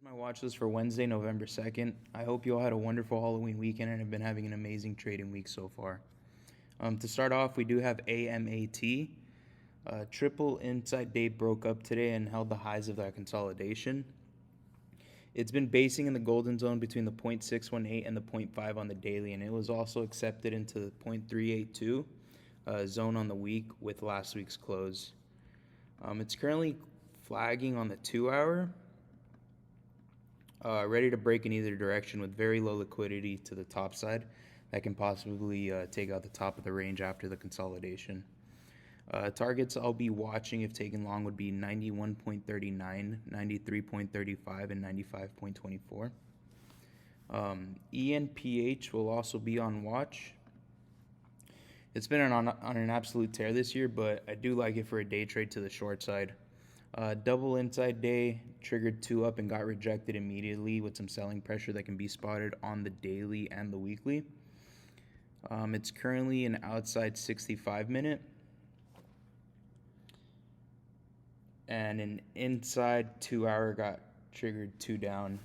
My watch list for Wednesday, November 2nd. I hope you all had a wonderful Halloween weekend and have been having an amazing trading week so far. To start off, we do have AMAT. Triple inside day broke up today and held the highs of that consolidation. It's been basing in the golden zone between the 0.618 and the 0.5 on the daily, and it was also accepted into the 0.382 zone on the week with last week's close. It's currently flagging on the 2-hour. Ready to break in either direction with very low liquidity to the top side that can possibly take out the top of the range after the consolidation. Targets I'll be watching if taken long would be 91.39, 93.35, and 95.24. ENPH will also be on watch. It's been on an absolute tear this year, but I do like it for a day trade to the short side. Double inside day triggered 2 up and got rejected immediately with some selling pressure that can be spotted on the daily and the weekly. It's currently an outside 65-minute and an inside 2-hour got triggered 2 down.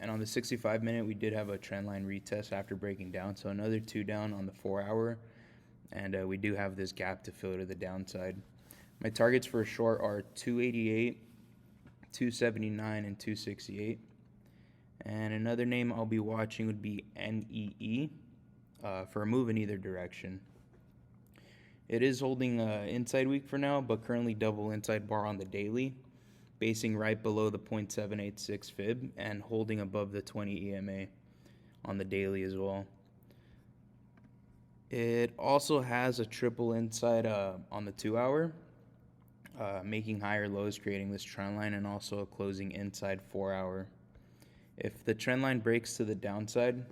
And on the 65-minute, we did have a trendline retest after breaking down, so another 2 down on the 4-hour, and we do have this gap to fill to the downside. My targets for a short are 288, 279, and 268. And another name I'll be watching would be NEE for a move in either direction. It is holding inside week for now, but currently double inside bar on the daily, basing right below the 0.786 fib and holding above the 20 EMA on the daily as well. It also has a triple inside on the 2-hour. Making higher lows, creating this trend line, and also a closing inside 4-hour. If the trend line breaks to the downside,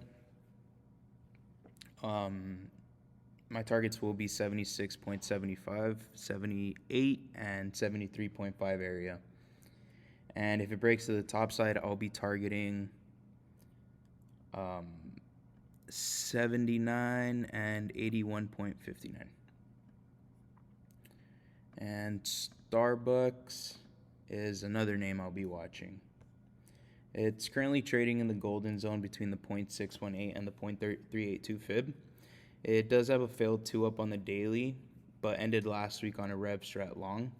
my targets will be 76.75, 78, and 73.5 area. And if it breaks to the top side, I'll be targeting 79 and 81.59. And SBUX is another name I'll be watching. It's currently trading in the golden zone between the 0.618 and the 0.382 fib. It does have a failed 2 up on the daily, but ended last week on a rev strat long.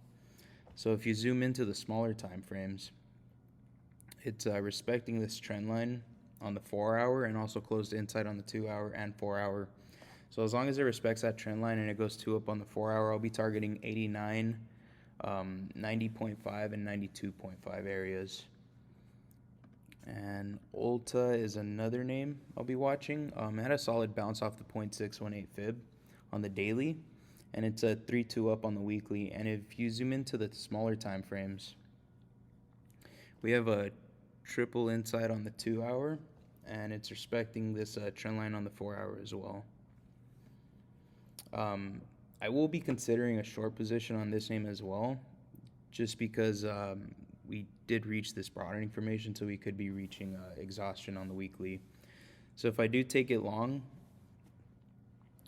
So if you zoom into the smaller time frames, it's respecting this trend line on the 4-hour and also closed inside on the 2-hour and 4-hour. So as long as it respects that trend line and it goes 2 up on the 4-hour, I'll be targeting 89, 90.5, and 92.5 areas. And ULTA is another name I'll be watching. It had a solid bounce off the 0.618 fib on the daily, and it's a 3-2 up on the weekly. And if you zoom into the smaller time frames, we have a triple inside on the 2-hour, and it's respecting this trend line on the 4-hour as well. I will be considering a short position on this name as well, just because we did reach this broadening formation, so we could be reaching exhaustion on the weekly. So if I do take it long,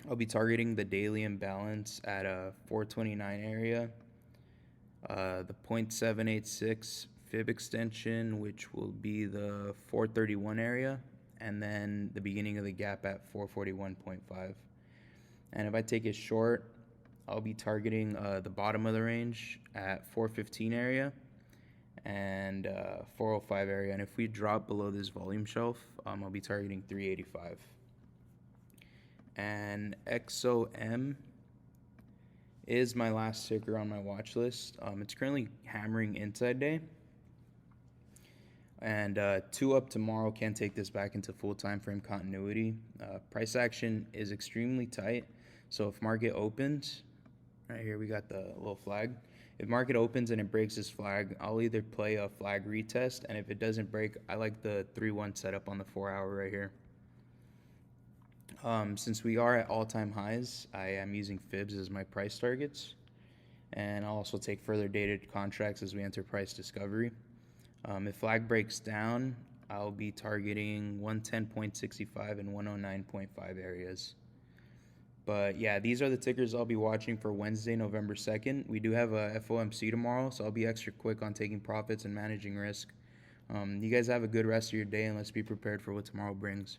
I'll be targeting the daily imbalance at a 429 area, the 0.786 fib extension, which will be the 431 area, and then the beginning of the gap at 441.5. And if I take it short, I'll be targeting the bottom of the range at 415 area and 405 area. And if we drop below this volume shelf, I'll be targeting 385. And XOM is my last ticker on my watch list. It's currently hammering inside day. And 2 up tomorrow can take this back into full time frame continuity. Price action is extremely tight. So if market opens, right here we got the little flag. If market opens and it breaks this flag, I'll either play a flag retest, and if it doesn't break, I like the 3-1 setup on the 4-hour right here. Since we are at all-time highs, I am using fibs as my price targets, and I'll also take further dated contracts as we enter price discovery. If flag breaks down, I'll be targeting 110.65 and 109.5 areas. But yeah, these are the tickers I'll be watching for Wednesday, November 2nd. We do have a FOMC tomorrow, so I'll be extra quick on taking profits and managing risk. You guys have a good rest of your day, and let's be prepared for what tomorrow brings.